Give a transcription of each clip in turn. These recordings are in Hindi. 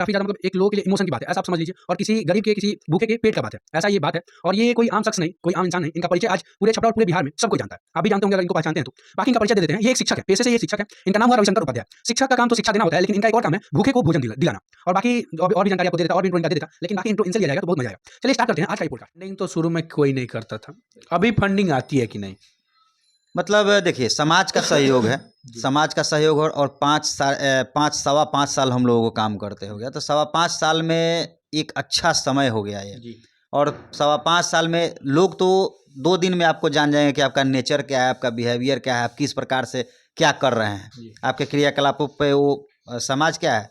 काफ़ी ज़्यादा मतलब एक लोगों के लिए इमोशन की बात है, ऐसा आप समझ लीजिए। और किसी गरीब के, किसी भूखे के पेट का बात है, ऐसा ये बात है। और ये कोई आम शख्स नहीं, कोई आम इंसान नहीं, इनका परिचय आज पूरे छपरा और पूरे बिहार में सब कोई जानता है। आप भी जानते होंगे अगर इनको पहचानते हैं तो। बाकी इनका परिचय दे देते हैं। ये एक शिक्षक है, पेशे से ये शिक्षक है। इनका नाम हुआ रविशंकर उपाध्याय। शिक्षक का काम तो शिक्षा देना होता है, लेकिन इनका एक और काम है भूखे को भोजन दिलाना। और बाकी और भी जानकारी आपको दे देता, और भी इंट्रो इनका दे देता, लेकिन बाकी इंट्रो इनसे लिया जाएगा तो बहुत मजा आएगा। चलिए स्टार्ट करते हैं आज का ये पॉडकास्ट। फंडिंग तो शुरू में कोई नहीं करता था, अभी फंडिंग आती है कि नहीं? मतलब देखिए, समाज का सहयोग है। समाज का सहयोग और 5 सवा 5 साल हम लोगों को काम करते हो गया, तो 5.25 साल में एक अच्छा समय हो गया ये। और 5.25 साल में लोग तो 2 दिन में आपको जान जाएंगे कि आपका नेचर क्या है, आपका बिहेवियर क्या है, आप किस प्रकार से क्या कर रहे हैं, आपके क्रियाकलापों पे वो समाज क्या है,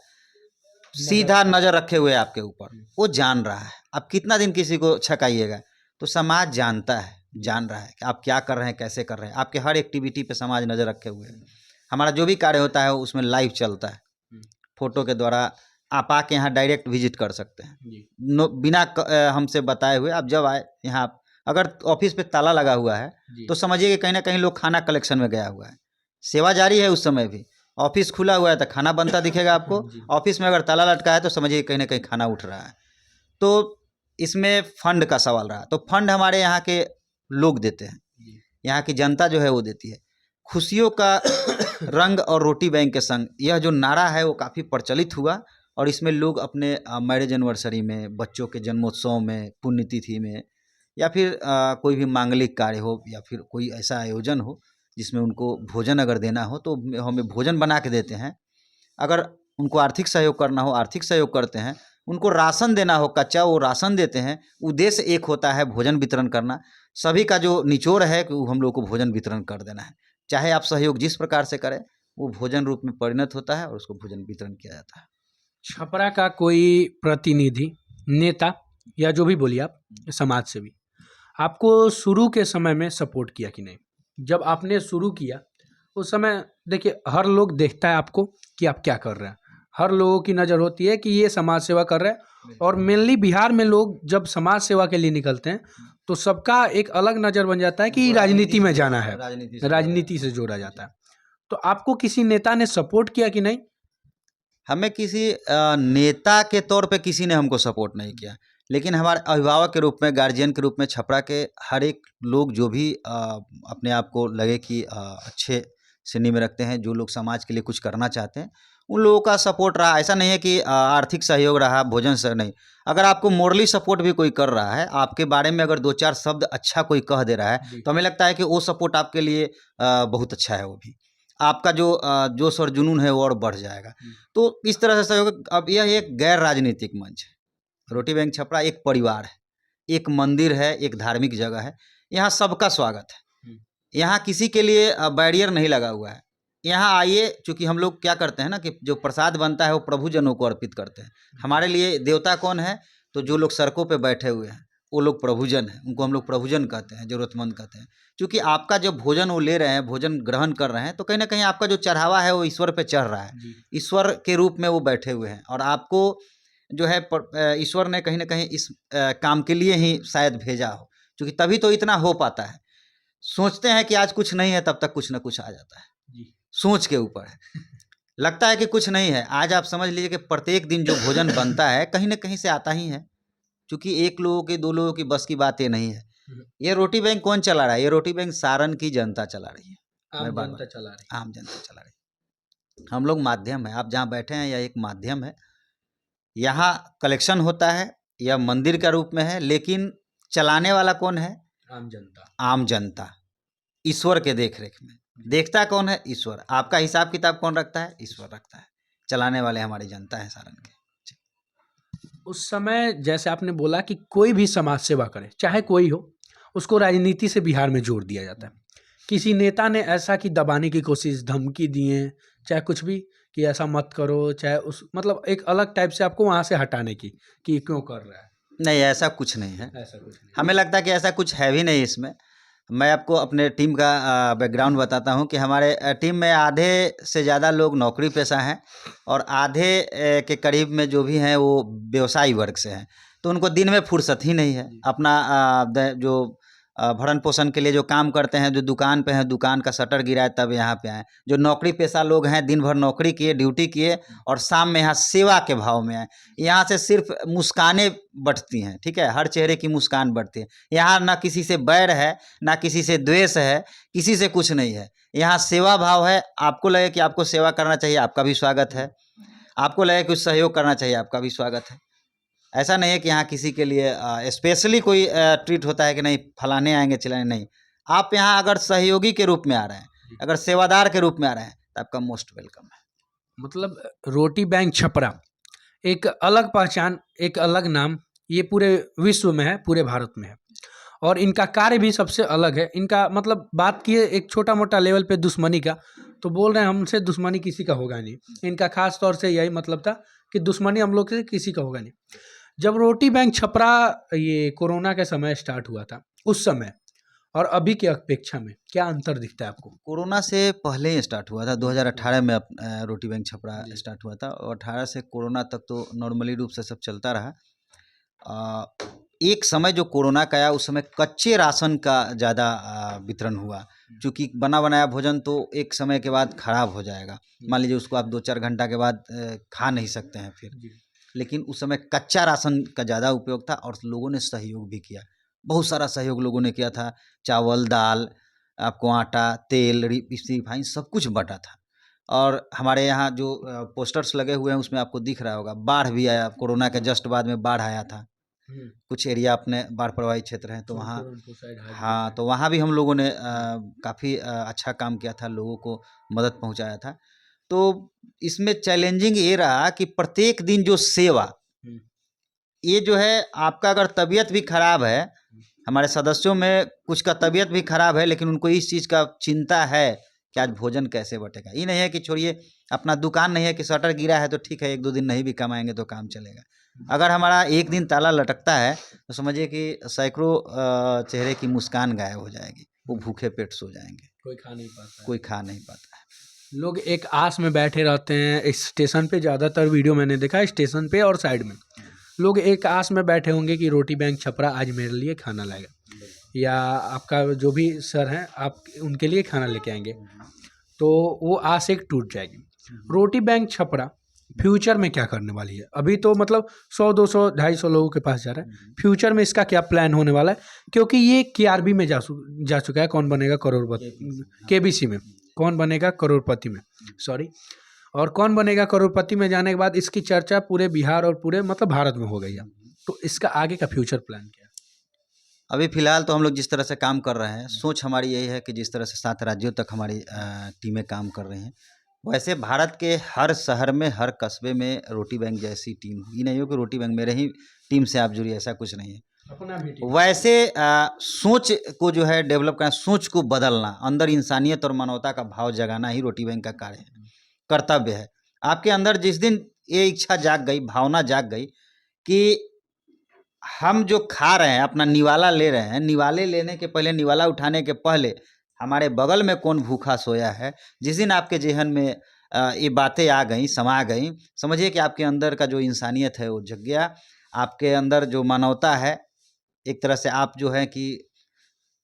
सीधा नज़र रखे हुए आपके ऊपर वो जान रहा है। आप कितना दिन किसी को छकाइएगा, तो समाज जानता है, जान रहा है कि आप क्या कर रहे हैं, कैसे कर रहे हैं। आपके हर एक्टिविटी पे समाज नज़र रखे हुए है। हमारा जो भी कार्य होता है उसमें लाइव चलता है, फोटो के द्वारा आप आके यहाँ डायरेक्ट विजिट कर सकते हैं बिना हमसे बताए हुए। आप जब आए यहाँ, अगर ऑफिस पे ताला लगा हुआ है तो समझिए कि कहीं ना कहीं लोग खाना कलेक्शन में गया हुआ है। सेवा जारी है उस समय भी। ऑफिस खुला हुआ है तो खाना बनता दिखेगा आपको। ऑफिस में अगर ताला लटका है तो समझिए कहीं ना कहीं खाना उठ रहा है। तो इसमें फंड का सवाल रहा, तो फंड हमारे यहाँ के लोग देते हैं, यहाँ की जनता जो है वो देती है। खुशियों का रंग और रोटी बैंक के संग, यह जो नारा है वो काफ़ी प्रचलित हुआ। और इसमें लोग अपने मैरिज एनिवर्सरी में, बच्चों के जन्मोत्सव में, पुण्यतिथि में, या फिर कोई भी मांगलिक कार्य हो, या फिर कोई ऐसा आयोजन हो जिसमें उनको भोजन अगर देना हो तो हमें भोजन बना के देते हैं। अगर उनको आर्थिक सहयोग करना हो, आर्थिक सहयोग करते हैं। उनको राशन देना हो कच्चा, वो राशन देते हैं। उद्देश्य एक होता है भोजन वितरण करना। सभी का जो निचोड़ है कि हम लोग को भोजन वितरण कर देना है। चाहे आप सहयोग जिस प्रकार से करें, वो भोजन रूप में परिणत होता है और उसको भोजन वितरण किया जाता है। छपरा का कोई प्रतिनिधि, नेता या जो भी बोलिए आप, समाज से भी आपको शुरू के समय में सपोर्ट किया कि नहीं? जब आपने शुरू किया उस समय देखिए, हर लोग देखता है आपको कि आप क्या कर रहे हैं। हर लोगों की नज़र होती है कि ये समाज सेवा कर रहे हैं। और मेनली बिहार में लोग जब समाज सेवा के लिए निकलते हैं तो सबका एक अलग नज़र बन जाता है कि राजनीति में जाना है, राजनीति से जोड़ा जाता है। तो आपको किसी नेता ने सपोर्ट किया कि नहीं? हमें किसी नेता के तौर पे किसी ने हमको सपोर्ट नहीं किया, लेकिन हमारे अभिभावक के रूप में, गार्जियन के रूप में छपरा के हर एक लोग जो भी अपने आप को लगे कि अच्छे श्रेणी में रखते हैं, जो लोग समाज के लिए कुछ करना चाहते हैं, उन लोगों का सपोर्ट रहा। ऐसा नहीं है कि आर्थिक सहयोग रहा, भोजन से नहीं। अगर आपको मोरली सपोर्ट भी कोई कर रहा है, आपके बारे में अगर 2-4 शब्द अच्छा कोई कह दे रहा है, तो हमें लगता है कि वो सपोर्ट आपके लिए बहुत अच्छा है। वो भी आपका जो जोश और जुनून है वो और बढ़ जाएगा। तो इस तरह से सहयोग। अब यह एक गैर राजनीतिक मंच है। रोटी बैंक छपरा एक परिवार है, एक मंदिर है, एक धार्मिक जगह है। यहाँ सबका स्वागत है। यहाँ किसी के लिए बैरियर नहीं लगा हुआ है। यहाँ आइए, चूँकि हम लोग क्या करते हैं ना कि जो प्रसाद बनता है वो प्रभुजनों को अर्पित करते हैं। हमारे लिए देवता कौन है? तो जो लोग सड़कों पे बैठे हुए हैं वो लोग प्रभुजन हैं। उनको हम लोग प्रभुजन कहते हैं, ज़रूरतमंद कहते हैं। क्योंकि आपका जब भोजन वो ले रहे हैं, भोजन ग्रहण कर रहे हैं, तो कहीं ना कहीं आपका जो चढ़ावा है वो ईश्वर पे चढ़ रहा है। ईश्वर के रूप में वो बैठे हुए हैं, और आपको जो है ईश्वर ने कहीं ना कहीं इस काम के लिए ही शायद भेजा हो, क्योंकि तभी तो इतना हो पाता है। सोचते हैं कि आज कुछ नहीं है, तब तक कुछ ना कुछ आ जाता है। सोच के ऊपर है। लगता है कि कुछ नहीं है, आज आप समझ लीजिए कि प्रत्येक दिन जो भोजन बनता है कहीं ना कहीं से आता ही है। क्योंकि एक लोगों की, 2 लोगों की बस की बात ये नहीं है। ये रोटी बैंक कौन चला रहा है? ये रोटी बैंक सारण की जनता चला रही है। आम जनता चला रही है। आम जनता चला रही है। हम लोग माध्यम है। आप जहाँ बैठे हैं यह एक माध्यम है। यहाँ कलेक्शन होता है, यह मंदिर का रूप में है, लेकिन चलाने वाला कौन है? आम जनता। आम जनता। ईश्वर के देख रेख में। देखता कौन है? ईश्वर। आपका हिसाब किताब कौन रखता है? ईश्वर रखता है। चलाने वाले हमारी जनता है सारण के। उस समय जैसे आपने बोला कि कोई भी समाज सेवा करे, चाहे कोई हो, उसको राजनीति से बिहार में जोड़ दिया जाता है। किसी नेता ने ऐसा कि दबाने की कोशिश, धमकी दिए, चाहे कुछ भी, कि ऐसा मत करो, चाहे उस मतलब एक अलग टाइप से आपको वहाँ से हटाने की, कि ये क्यों कर रहा है? नहीं, ऐसा कुछ नहीं है। ऐसा कुछ नहीं। हमें लगता है कि ऐसा कुछ है भी नहीं इसमें। मैं आपको अपने टीम का बैकग्राउंड बताता हूं कि हमारे टीम में आधे से ज़्यादा लोग नौकरी पेशा हैं, और आधे के करीब में जो भी हैं वो व्यवसायी वर्ग से हैं। तो उनको दिन में फुर्सत ही नहीं है। अपना जो भरण पोषण के लिए जो काम करते हैं, जो दुकान पे हैं, दुकान का शटर गिरा है तब यहाँ पे आए, जो नौकरी पेशा लोग हैं, दिन भर नौकरी किए, ड्यूटी किए और शाम में यहाँ सेवा के भाव में आए। यहाँ से सिर्फ मुस्कानें बढ़ती हैं, ठीक है, हर चेहरे की मुस्कान बढ़ती है। यहाँ ना किसी से बैर है, ना किसी से द्वेष है, किसी से कुछ नहीं है। यहाँ सेवा भाव है। आपको लगे कि आपको सेवा करना चाहिए, आपका भी स्वागत है। आपको लगे कुछ सहयोग करना चाहिए, आपका भी स्वागत है। ऐसा नहीं है कि यहाँ किसी के लिए स्पेशली कोई ट्रीट होता है कि नहीं फलाने आएंगे चिल्लाने, नहीं। आप यहाँ अगर सहयोगी के रूप में आ रहे हैं, अगर सेवादार के रूप में आ रहे हैं, तो आपका मोस्ट वेलकम है। मतलब रोटी बैंक छपरा एक अलग पहचान, एक अलग नाम, ये पूरे विश्व में है, पूरे भारत में है। और इनका कार्य भी सबसे अलग है। इनका मतलब बात किए एक छोटा मोटा लेवल पे दुश्मनी का, तो बोल रहे हैं हमसे दुश्मनी किसी का होगा नहीं। इनका खास तौर से यही मतलब था कि दुश्मनी हम लोग से किसी का होगा नहीं। जब रोटी बैंक छपरा ये कोरोना के समय स्टार्ट हुआ था, उस समय और अभी की अपेक्षा में क्या अंतर दिखता है आपको? कोरोना से पहले ही स्टार्ट हुआ था, 2018 में रोटी बैंक छपरा स्टार्ट हुआ था और 18 से कोरोना तक तो नॉर्मली रूप से सब चलता रहा। एक समय जो कोरोना का आया, उस समय कच्चे राशन का ज़्यादा वितरण हुआ, क्योंकि बना बनाया भोजन तो एक समय के बाद खराब हो जाएगा। मान लीजिए उसको आप 2-4 घंटा के बाद खा नहीं सकते हैं फिर। लेकिन उस समय कच्चा राशन का ज़्यादा उपयोग था और लोगों ने सहयोग भी किया, बहुत सारा सहयोग लोगों ने किया था। चावल, दाल, आपको आटा, तेल, रिफाइन सब कुछ बटा था। और हमारे यहाँ जो पोस्टर्स लगे हुए हैं उसमें आपको दिख रहा होगा, बाढ़ भी आया, कोरोना के जस्ट बाद में बाढ़ आया था। कुछ एरिया अपने बाढ़ प्रभावित क्षेत्र हैं, तो वहाँ, हाँ, तो वहाँ भी हम लोगों ने काफ़ी अच्छा काम किया था, लोगों को मदद पहुँचाया था। तो इसमें चैलेंजिंग ये रहा कि प्रत्येक दिन जो सेवा, ये जो है, आपका अगर तबीयत भी खराब है, हमारे सदस्यों में कुछ का तबीयत भी खराब है, लेकिन उनको इस चीज़ का चिंता है कि आज भोजन कैसे बटेगा। ये नहीं है कि छोड़िए, अपना दुकान नहीं है कि शटर गिरा है तो ठीक है 1-2 दिन नहीं भी कमाएंगे तो काम चलेगा। अगर हमारा एक दिन ताला लटकता है तो समझिए कि सैकड़ों चेहरे की मुस्कान गायब हो जाएगी, वो भूखे पेट सो जाएंगे। कोई खा नहीं पाता है। कोई खा नहीं पाता है। लोग एक आस में बैठे रहते हैं स्टेशन पे। ज़्यादातर वीडियो मैंने देखा है स्टेशन पे और साइड में लोग एक आस में बैठे होंगे कि रोटी बैंक छपरा आज मेरे लिए खाना लाएगा, या आपका जो भी सर हैं आप उनके लिए खाना लेके आएंगे, तो वो आस एक टूट जाएगी। रोटी बैंक छपरा फ्यूचर में क्या करने वाली है? अभी तो मतलब 100, 200, 250 लोगों के पास जा रहा है। फ्यूचर में इसका क्या प्लान होने वाला है? क्योंकि ये KRB में जा चुका है, कौन बनेगा करोड़पति, KBC में कौन बनेगा करोड़पति में, सॉरी, और कौन बनेगा करोड़पति में जाने के बाद इसकी चर्चा पूरे बिहार और पूरे मतलब भारत में हो गई है। तो इसका आगे का फ्यूचर प्लान क्या है? अभी फ़िलहाल तो हम लोग जिस तरह से काम कर रहे हैं, सोच हमारी यही है कि जिस तरह से 7 राज्यों तक हमारी टीमें काम कर रही हैं, वैसे भारत के हर शहर में, हर कस्बे में रोटी बैंक जैसी टीम हो। ये नहीं हो कि रोटी बैंक मेरे ही टीम से आप जुड़िए, ऐसा कुछ नहीं है। अपना भी टीम। वैसे सोच को जो है डेवलप करना, सोच को बदलना, अंदर इंसानियत और मानवता का भाव जगाना ही रोटी बैंक का कार्य है, कर्तव्य है। आपके अंदर जिस दिन ये इच्छा जाग गई, भावना जाग गई कि हम जो खा रहे हैं, अपना निवाला ले रहे हैं, निवाले लेने के पहले, निवाला उठाने के पहले हमारे बगल में कौन भूखा सोया है, जिस दिन आपके ज़हन में ये बातें आ गई, समा गई, समझिए कि आपके अंदर का जो इंसानियत है वो जग गया। आपके अंदर जो मानवता है, एक तरह से आप जो है कि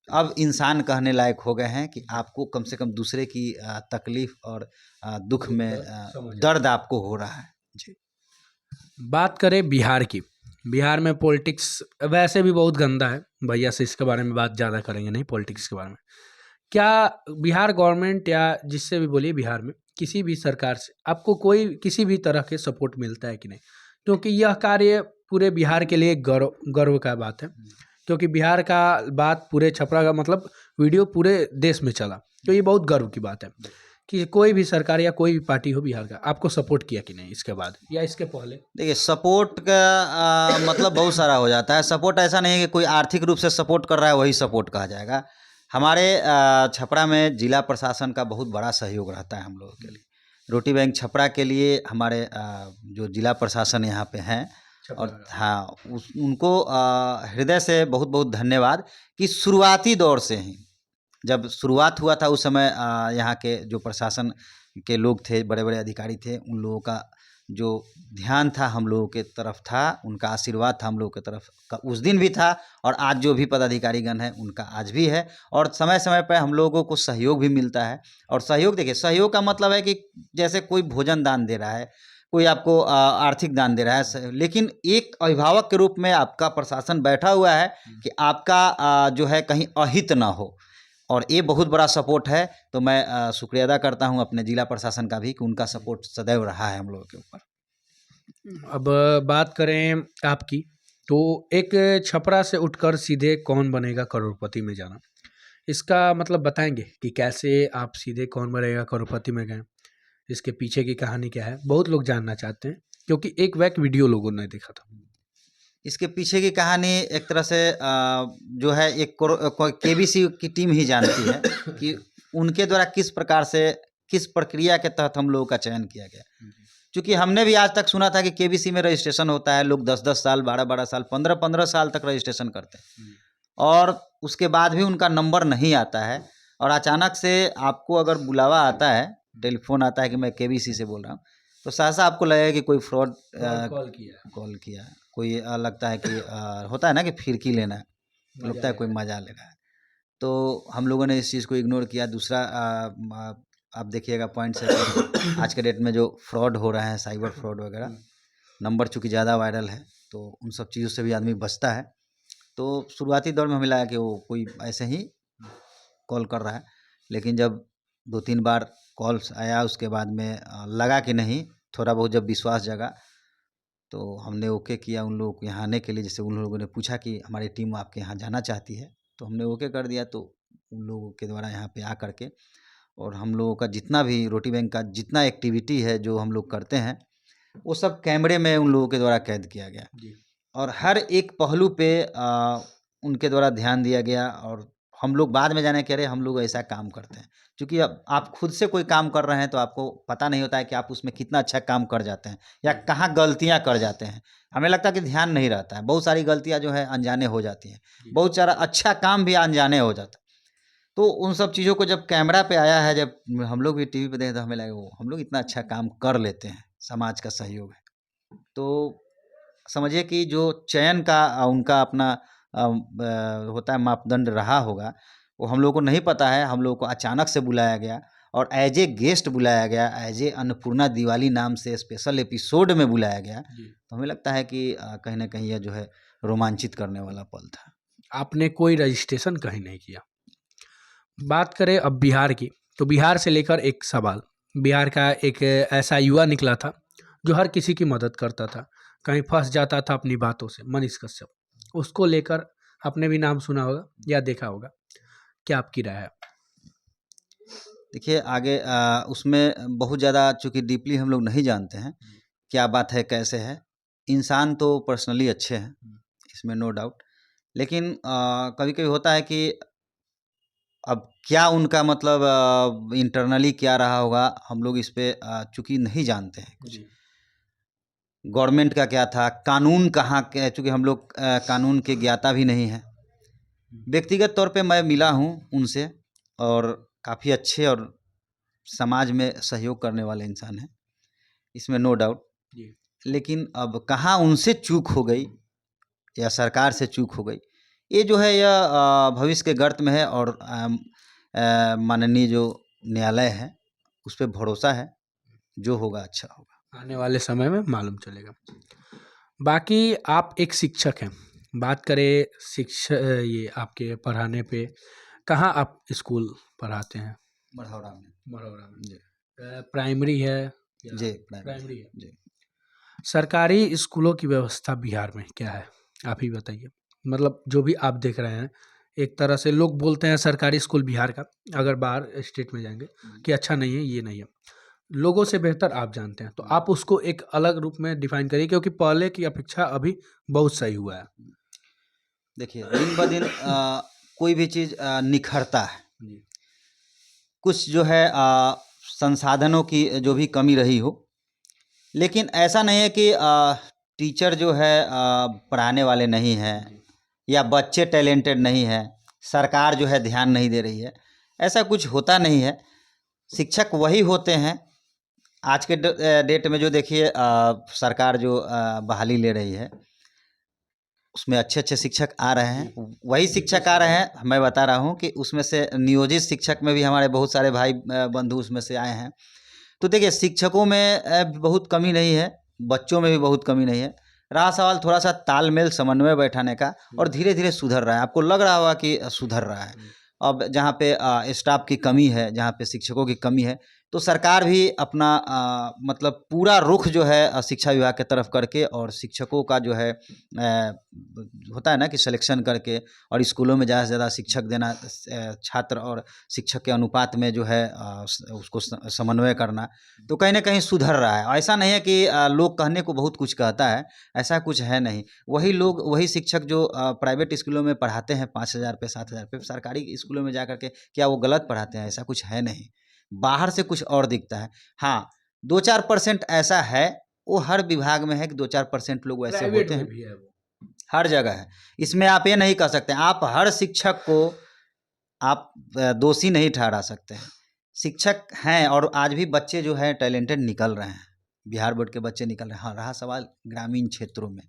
अब इंसान कहने लायक हो गए हैं कि आपको कम से कम दूसरे की तकलीफ़ और दुख में दर्द आपको हो रहा है। जी। बात करें बिहार की, बिहार में पॉलिटिक्स वैसे भी बहुत गंदा है, भैया से इसके बारे में बात ज़्यादा करेंगे नहीं, पॉलिटिक्स के बारे में। क्या बिहार गवर्नमेंट या जिससे भी बोलिए बिहार में किसी भी सरकार से आपको कोई किसी भी तरह के सपोर्ट मिलता है कि नहीं? क्योंकि यह कार्य पूरे बिहार के लिए गर्व का बात है, क्योंकि बिहार का बात पूरे छपरा का मतलब वीडियो पूरे देश में चला, तो ये बहुत गर्व की बात है कि कोई भी सरकार या कोई भी पार्टी हो बिहार का आपको सपोर्ट किया कि नहीं इसके बाद या इसके पहले? देखिए, सपोर्ट का मतलब बहुत सारा हो जाता है। सपोर्ट ऐसा नहीं है कि कोई आर्थिक रूप से सपोर्ट कर रहा है वही सपोर्ट कहा जाएगा। हमारे छपरा में जिला प्रशासन का बहुत बड़ा सहयोग रहता है हम लोगों के लिए। रोटी बैंक छपरा के लिए हमारे जो जिला प्रशासन यहाँ पे हैं, और हाँ, उनको हृदय से बहुत बहुत धन्यवाद कि शुरुआती दौर से ही जब शुरुआत हुआ था उस समय यहाँ के जो प्रशासन के लोग थे, बड़े बड़े अधिकारी थे, उन लोगों का जो ध्यान था हम लोगों के तरफ था, उनका आशीर्वाद था हम लोगों की तरफ का उस दिन भी था, और आज जो भी पदाधिकारीगण हैं उनका आज भी है। और समय समय पर हम लोगों को सहयोग भी मिलता है। और सहयोग, देखिए, सहयोग का मतलब है कि जैसे कोई भोजन दान दे रहा है, कोई आपको आर्थिक दान दे रहा है, लेकिन एक अभिभावक के रूप में आपका प्रशासन बैठा हुआ है कि आपका जो है कहीं अहित ना हो, और ये बहुत बड़ा सपोर्ट है। तो मैं शुक्रिया अदा करता हूँ अपने जिला प्रशासन का भी कि उनका सपोर्ट सदैव रहा है हम लोगों के ऊपर। अब बात करें आपकी, तो एक छपरा से उठकर सीधे कौन बनेगा करोड़पति में जाना, इसका मतलब बताएंगे कि कैसे आप सीधे कौन बनेगा करोड़पति में गए, इसके पीछे की कहानी क्या है, बहुत लोग जानना चाहते हैं, क्योंकि एक वैक वीडियो लोगों ने देखा था। इसके पीछे की कहानी एक तरह से जो है एक केबीसी की टीम ही जानती है कि उनके द्वारा किस प्रकार से, किस प्रक्रिया के तहत हम लोगों का चयन किया गया। क्योंकि हमने भी आज तक सुना था कि केबीसी में रजिस्ट्रेशन होता है, लोग 10-10 साल, 12-12 साल, 15-15 साल तक रजिस्ट्रेशन करते हैं, और उसके बाद भी उनका नंबर नहीं आता है। और अचानक से आपको अगर बुलावा आता है, टेलीफोन आता है कि मैं केबीसी से बोल रहा हूँ, तो सहसा आपको लगेगा कि कोई फ्रॉड कॉल किया, कोई लगता है कि होता है ना कि फिरकी लेना है, लगता है कोई मजा ले रहा है। तो हम लोगों ने इस चीज़ को इग्नोर किया। दूसरा आप देखिएगा पॉइंट से, आज के डेट में जो फ्रॉड हो रहा है, साइबर फ्रॉड वगैरह, नंबर चूँकि ज़्यादा वायरल है, तो उन सब चीज़ों से भी आदमी बचता है। तो शुरुआती दौर में हमें लगा कि वो कोई ऐसे ही कॉल कर रहा है, लेकिन जब 2-3 बार कॉल्स आया, उसके बाद में लगा कि नहीं, थोड़ा बहुत जब विश्वास जगा, तो हमने ओके किया उन लोगों को यहाँ आने के लिए। जैसे उन लोगों ने पूछा कि हमारी टीम आपके यहाँ जाना चाहती है, तो हमने ओके कर दिया। तो उन लोगों के द्वारा यहाँ पे आ करके, और हम लोगों का जितना भी रोटी बैंक का जितना एक्टिविटी है जो हम लोग करते हैं, वो सब कैमरे में उन लोगों के द्वारा कैद किया गया, और हर एक पहलू पे उनके द्वारा ध्यान दिया गया। और हम लोग बाद में जाने कह रहे हम लोग ऐसा काम करते हैं, क्योंकि अब आप खुद से कोई काम कर रहे हैं तो आपको पता नहीं होता है कि आप उसमें कितना अच्छा काम कर जाते हैं या कहाँ गलतियाँ कर जाते हैं। हमें लगता है कि ध्यान नहीं रहता है, बहुत सारी गलतियाँ जो है अनजाने हो जाती हैं, बहुत सारा अच्छा काम भी अनजाने हो जाता है। तो उन सब चीज़ों को जब कैमरा पे आया है, जब हम लोग भी टीवी पे देखे, तो हमें लगा वो हम लोग इतना अच्छा काम कर लेते हैं, समाज का सहयोग है। तो समझिए कि जो चयन का उनका अपना होता है मापदंड रहा होगा, वो हम लोगों को नहीं पता है। हम लोगों को अचानक से बुलाया गया, और एज ए गेस्ट बुलाया गया, एज ए अन्नपूर्णा दिवाली नाम से स्पेशल एपिसोड में बुलाया गया। तो हमें लगता है कि कहीं ना कहीं यह जो है रोमांचित करने वाला पल था। आपने कोई रजिस्ट्रेशन कहीं नहीं किया। बात करें अब बिहार की, तो बिहार से लेकर एक सवाल, बिहार का एक ऐसा युवा निकला था जो हर किसी की मदद करता था, कहीं फंस जाता था अपनी बातों से, मनीष कश्यप, उसको लेकर आपने भी नाम सुना होगा या देखा होगा, क्या आपकी राय है? देखिए आगे उसमें बहुत ज़्यादा चूँकि डीपली हम लोग नहीं जानते हैं क्या बात है, कैसे है। इंसान तो पर्सनली अच्छे हैं, इसमें नो डाउट, लेकिन कभी कभी होता है कि अब क्या उनका मतलब इंटरनली क्या रहा होगा, हम लोग इस पे चूँकि नहीं जानते हैं कुछ। गवर्नमेंट का क्या था, कानून कहाँ के, चूँकि हम लोग कानून के ज्ञाता भी नहीं हैं। व्यक्तिगत तौर पे मैं मिला हूँ उनसे, और काफ़ी अच्छे और समाज में सहयोग करने वाले इंसान हैं, इसमें नो डाउट। लेकिन अब कहाँ उनसे चूक हो गई या सरकार से चूक हो गई, ये जो है यह भविष्य के गर्त में है, और माननीय जो न्यायालय है उस पर भरोसा है, जो होगा अच्छा होगा, आने वाले समय में मालूम चलेगा। बाकी आप एक शिक्षक हैं, बात करें ये आपके पढ़ाने पे, कहाँ आप स्कूल पढ़ाते हैं? मढ़ौरा में। जी। प्राइमरी है? जी प्राइमरी है जी। सरकारी स्कूलों की व्यवस्था बिहार में क्या है, आप ही बताइए। मतलब जो भी आप देख रहे हैं, एक तरह से लोग बोलते हैं सरकारी स्कूल बिहार का, अगर बाहर स्टेट में जाएंगे, कि अच्छा नहीं है, ये नहीं है, लोगों से बेहतर आप जानते हैं, तो आप उसको एक अलग रूप में डिफाइन करिए, क्योंकि पहले की अपेक्षा अभी बहुत सही हुआ है। देखिए दिन ब दिन कोई भी चीज़ निखरता है, कुछ जो है संसाधनों की जो भी कमी रही हो, लेकिन ऐसा नहीं है कि टीचर जो है पढ़ाने वाले नहीं हैं, या बच्चे टैलेंटेड नहीं हैं, सरकार जो है ध्यान नहीं दे रही है, ऐसा कुछ होता नहीं है। शिक्षक वही होते हैं, आज के डेट में जो देखिए सरकार जो बहाली ले रही है उसमें अच्छे अच्छे शिक्षक आ रहे हैं, वही शिक्षक आ रहे हैं। मैं बता रहा हूँ कि उसमें से नियोजित शिक्षक में भी हमारे बहुत सारे भाई बंधु उसमें से आए हैं। तो देखिए शिक्षकों में बहुत कमी नहीं है, बच्चों में भी बहुत कमी नहीं है। रहा सवाल थोड़ा सा तालमेल समन्वय बैठाने का, और धीरे धीरे सुधर रहा है। आपको लग रहा होगा कि सुधर रहा है। अब जहाँ पे स्टाफ की कमी है, जहाँ पे शिक्षकों की कमी है, तो सरकार भी अपना मतलब पूरा रुख जो है शिक्षा विभाग की तरफ करके, और शिक्षकों का जो है होता है ना कि सिलेक्शन करके, और स्कूलों में ज़्यादा से ज़्यादा शिक्षक देना, छात्र और शिक्षक के अनुपात में जो है उसको समन्वय करना, तो कहीं ना कहीं सुधर रहा है। ऐसा नहीं है कि लोग कहने को बहुत कुछ कहता है, ऐसा कुछ है नहीं। वही लोग, वही शिक्षक जो प्राइवेट स्कूलों में पढ़ाते हैं 5,000 पे 7,000 पे, सरकारी स्कूलों में जा करके क्या वो गलत पढ़ाते हैं? ऐसा कुछ है नहीं। बाहर से कुछ और दिखता है। हाँ, 2-4% ऐसा है, वो हर विभाग में है कि 2-4% लोग वैसे प्राइवेट होते हैं, में भी है वो। हर जगह है। इसमें आप ये नहीं कह सकते, आप हर शिक्षक को आप दोषी नहीं ठहरा सकते हैं। शिक्षक हैं, और आज भी बच्चे जो हैं टैलेंटेड निकल रहे हैं, बिहार बोर्ड के बच्चे निकल रहे हैं। हाँ, रहा सवाल ग्रामीण क्षेत्रों में,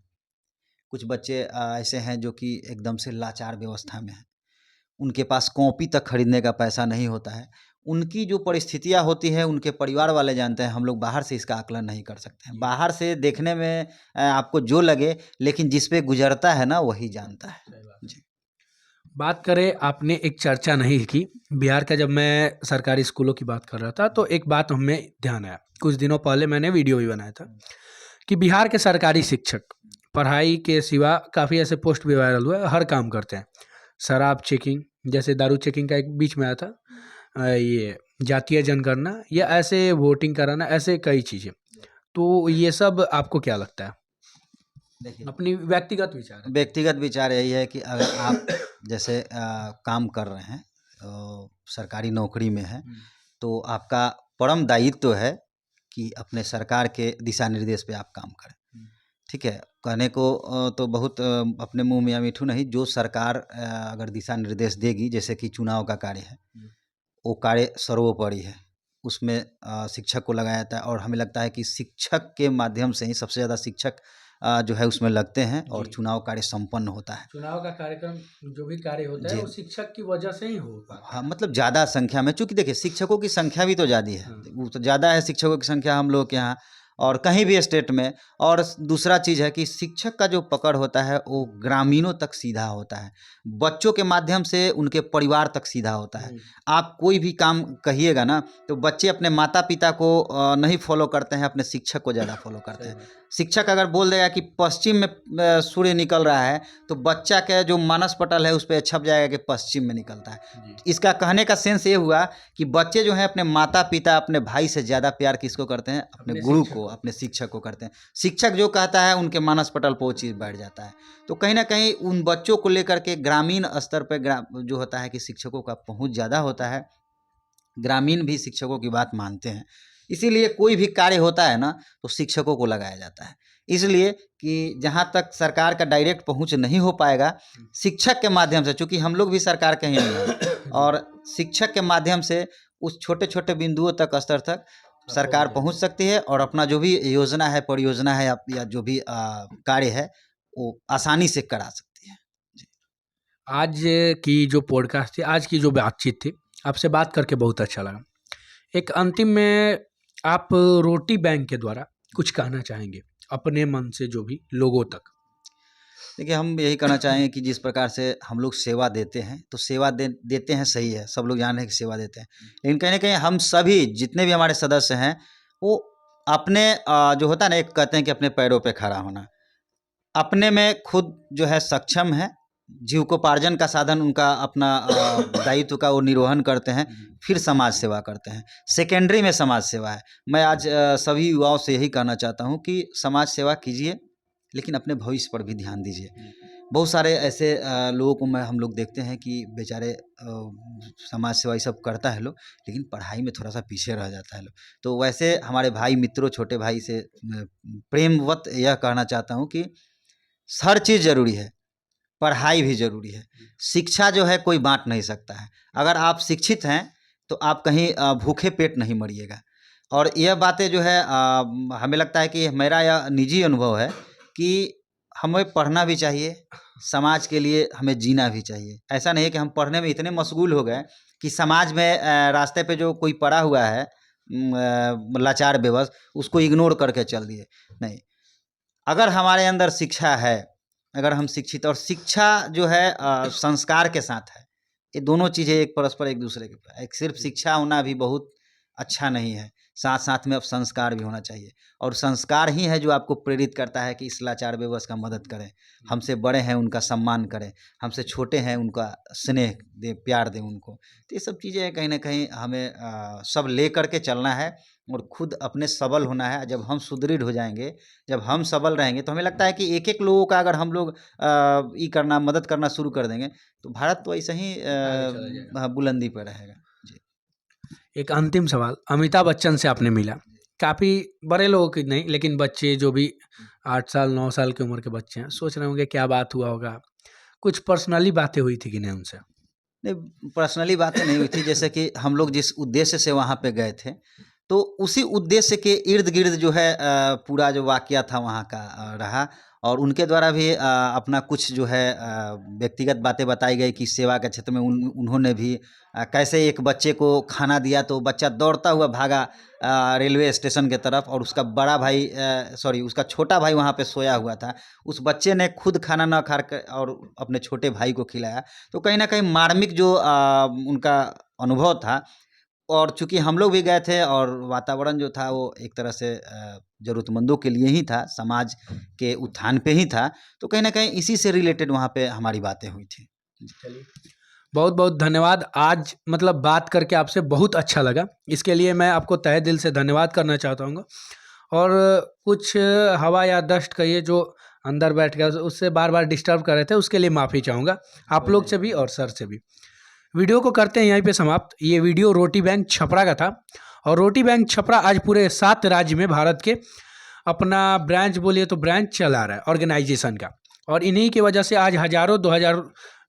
कुछ बच्चे ऐसे हैं जो कि एकदम से लाचार व्यवस्था में हैं, उनके पास कॉपी तक खरीदने का पैसा नहीं होता है। उनकी जो परिस्थितियाँ होती हैं, उनके परिवार वाले जानते हैं। हम लोग बाहर से इसका आकलन नहीं कर सकते हैं। बाहर से देखने में आपको जो लगे, लेकिन जिस पे गुजरता है ना, वही जानता है। जी। बात करें, आपने एक चर्चा नहीं की बिहार का। जब मैं सरकारी स्कूलों की बात कर रहा था तो एक बात हमें ध्यान आया, कुछ दिनों पहले मैंने वीडियो भी बनाया था कि बिहार के सरकारी शिक्षक पढ़ाई के सिवा काफ़ी ऐसे पोस्ट भी वायरल हुए, हर काम करते हैं। शराब चेकिंग, जैसे दारू चेकिंग का एक बीच में आया था, ये जातीय जनगणना, या ऐसे वोटिंग कराना, ऐसे कई चीज़ें। तो ये सब आपको क्या लगता है? देखिए, अपनी व्यक्तिगत विचार है। व्यक्तिगत विचार यही है कि अगर आप जैसे काम कर रहे हैं, सरकारी नौकरी में हैं, तो आपका परम दायित्व है कि अपने सरकार के दिशा निर्देश पे आप काम करें। ठीक है, कहने को तो बहुत अपने मुंह मियाँ मिठू नहीं, जो सरकार अगर दिशा निर्देश देगी, जैसे कि चुनाव का कार्य है, वो कार्य सर्वोपरि है, उसमें शिक्षक को लगाया जाता है। और हमें लगता है कि शिक्षक के माध्यम से ही सबसे ज़्यादा शिक्षक जो है उसमें लगते हैं, और जी। चुनाव कार्य संपन्न होता है। चुनाव का कार्यक्रम जो भी कार्य होता है जी। वो शिक्षक की वजह से ही हो पाता हाँ, है। मतलब ज़्यादा संख्या में, चूँकि देखिए शिक्षकों की संख्या भी तो ज़्यादा है, हाँ। वो तो ज़्यादा है शिक्षकों की संख्या हम लोग के यहाँ, और कहीं भी स्टेट में। और दूसरा चीज़ है कि शिक्षक का जो पकड़ होता है वो ग्रामीणों तक सीधा होता है, बच्चों के माध्यम से उनके परिवार तक सीधा होता है। आप कोई भी काम कहिएगा ना, तो बच्चे अपने माता पिता को नहीं फॉलो करते हैं, अपने शिक्षक को ज़्यादा फॉलो करते हैं। शिक्षक अगर बोल देगा कि पश्चिम में सूर्य निकल रहा है, तो बच्चा के जो मानस पटल है उस पर छप जाएगा कि पश्चिम में निकलता है। इसका कहने का सेंस ये हुआ कि बच्चे जो हैं अपने माता पिता, अपने भाई से ज़्यादा प्यार किसको करते हैं? अपने गुरु को, अपने शिक्षक को करते हैं। शिक्षक जो कहता है उनके मानस पटल पर वो चीज़ बैठ जाता है। तो कहीं ना कहीं उन बच्चों को लेकर के ग्रामीण स्तर पर जो होता है कि शिक्षकों का पहुँच ज़्यादा होता है, ग्रामीण भी शिक्षकों की बात मानते हैं। इसीलिए कोई भी कार्य होता है ना, तो शिक्षकों को लगाया जाता है। इसलिए कि जहाँ तक सरकार का डायरेक्ट पहुँच नहीं हो पाएगा, शिक्षक के माध्यम से, चूँकि हम लोग भी सरकार के ही नहीं हैं, और शिक्षक के माध्यम से उस छोटे छोटे बिंदुओं तक, स्तर तक सरकार पहुँच सकती है, और अपना जो भी योजना है, परियोजना है, या जो भी कार्य है, वो आसानी से करा सकती है। आज की जो पॉडकास्ट थी, आज की जो बातचीत थी, आपसे बात करके बहुत अच्छा लगा। एक अंतिम में आप रोटी बैंक के द्वारा कुछ कहना चाहेंगे अपने मन से जो भी लोगों तक? देखिए, हम यही कहना चाहेंगे कि जिस प्रकार से हम लोग सेवा देते हैं, तो सेवा देते हैं, सही है, सब लोग जान रहे हैं कि सेवा देते हैं, लेकिन कहीं ना कहीं हम सभी जितने भी हमारे सदस्य हैं, वो अपने जो होता है ना, एक कहते हैं कि अपने पैरों पे खड़ा होना, अपने में खुद जो है सक्षम है, जीविकोपार्जन का साधन उनका अपना दायित्व का वो निर्वहन करते हैं, फिर समाज सेवा करते हैं। सेकेंडरी में समाज सेवा है। मैं आज सभी युवाओं से यही कहना चाहता हूँ कि समाज सेवा कीजिए, लेकिन अपने भविष्य पर भी ध्यान दीजिए। बहुत सारे ऐसे लोगों को हम लोग देखते हैं कि बेचारे समाज सेवा ये सब करता है लोग, लेकिन पढ़ाई में थोड़ा सा पीछे रह जाता है लोग। तो वैसे हमारे भाई मित्रों, छोटे भाई से प्रेमवत यह कहना चाहता हूँ कि हर चीज़ ज़रूरी है, पढ़ाई भी ज़रूरी है। शिक्षा जो है कोई बांट नहीं सकता है। अगर आप शिक्षित हैं, तो आप कहीं भूखे पेट नहीं मरिएगा। और यह बातें जो है हमें लगता है कि मेरा यह निजी अनुभव है कि हमें पढ़ना भी चाहिए, समाज के लिए हमें जीना भी चाहिए। ऐसा नहीं है कि हम पढ़ने में इतने मशगूल हो गए कि समाज में रास्ते पे जो कोई पड़ा हुआ है लाचार बेबस, उसको इग्नोर करके चल दिए। नहीं, अगर हमारे अंदर शिक्षा है, अगर हम शिक्षित, और शिक्षा जो है संस्कार के साथ है, ये दोनों चीज़ें एक परस्पर एक दूसरे के, एक सिर्फ शिक्षा होना भी बहुत अच्छा नहीं है, साथ साथ में अब संस्कार भी होना चाहिए। और संस्कार ही है जो आपको प्रेरित करता है कि इस लाचार बेबस का मदद करें, हमसे बड़े हैं उनका सम्मान करें, हमसे छोटे हैं उनका स्नेह दें, प्यार दें उनको। तो ये सब चीज़ें कहीं ना कहीं हमें सब ले करके चलना है और खुद अपने सबल होना है। जब हम सुदृढ़ हो जाएंगे, जब हम सबल रहेंगे, तो हमें लगता है कि एक एक लोगों का अगर हम लोग ये करना, मदद करना शुरू कर देंगे, तो भारत तो ऐसे ही बुलंदी पर रहेगा। एक अंतिम सवाल, अमिताभ बच्चन से आपने मिला, काफ़ी बड़े लोगों की नहीं, लेकिन बच्चे जो भी 8 साल 9 साल की उम्र के बच्चे हैं, सोच रहे होंगे क्या बात हुआ होगा, कुछ पर्सनली बातें हुई थी कि नहीं उनसे? नहीं, पर्सनली बातें नहीं हुई थी। जैसे कि हम लोग जिस उद्देश्य से वहाँ पे गए थे, तो उसी उद्देश्य के इर्द गिर्द जो है पूरा जो वाकया था वहाँ का रहा। और उनके द्वारा भी अपना कुछ जो है व्यक्तिगत बातें बताई गई कि सेवा के क्षेत्र में उन्होंने भी कैसे एक बच्चे को खाना दिया, तो बच्चा दौड़ता हुआ भागा रेलवे स्टेशन के तरफ, और उसका बड़ा भाई उसका छोटा भाई वहाँ पे सोया हुआ था। उस बच्चे ने खुद खाना न खा कर और अपने छोटे भाई को खिलाया। तो कहीं ना कहीं मार्मिक जो उनका अनुभव था, और चूंकि हम लोग भी गए थे और वातावरण जो था वो एक तरह से ज़रूरतमंदों के लिए ही था, समाज के उत्थान पे ही था, तो कहीं ना कहीं इसी से रिलेटेड वहाँ पे हमारी बातें हुई थी। चलिए, बहुत बहुत धन्यवाद। आज मतलब बात करके आपसे बहुत अच्छा लगा, इसके लिए मैं आपको तहे दिल से धन्यवाद करना चाहता हूँ। और कुछ हवा या डस्ट कहिए जो अंदर बैठ गया, उससे बार बार डिस्टर्ब कर रहे थे, उसके लिए माफ़ी चाहूँगा आप लोग से भी और सर से भी। वीडियो को करते हैं यहीं पे समाप्त। ये वीडियो रोटी बैंक छपरा का था, और रोटी बैंक छपरा आज पूरे 7 राज्य में भारत के अपना ब्रांच, बोलिए तो ब्रांच चला रहा है ऑर्गेनाइजेशन का, और इन्हीं की वजह से आज हज़ारों 2000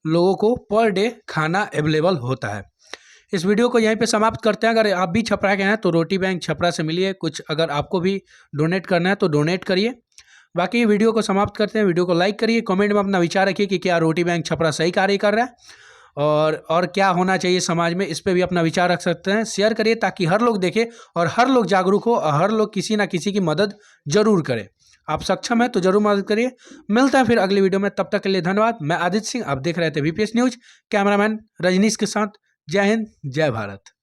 लोगों को पर डे खाना अवेलेबल होता है। इस वीडियो को यहीं पे समाप्त करते हैं। अगर आप भी छपरा के हैं तो रोटी बैंक छपरा से मिलिए, कुछ अगर आपको भी डोनेट करना है तो डोनेट करिए। बाकी वीडियो को समाप्त करते हैं। वीडियो को लाइक करिए, कमेंट में अपना विचार रखिए कि क्या रोटी बैंक छपरा सही कार्य कर रहा है और क्या होना चाहिए समाज में, इस पे भी अपना विचार रख सकते हैं। शेयर करिए ताकि हर लोग देखे और हर लोग जागरूक हो और हर लोग किसी ना किसी की मदद जरूर करें। आप सक्षम हैं तो जरूर मदद करिए। मिलते हैं फिर अगली वीडियो में, तब तक के लिए धन्यवाद। मैं आदित्य सिंह, आप देख रहे थे VPS न्यूज, कैमरामैन रजनीश के साथ। जय हिंद, जय भारत।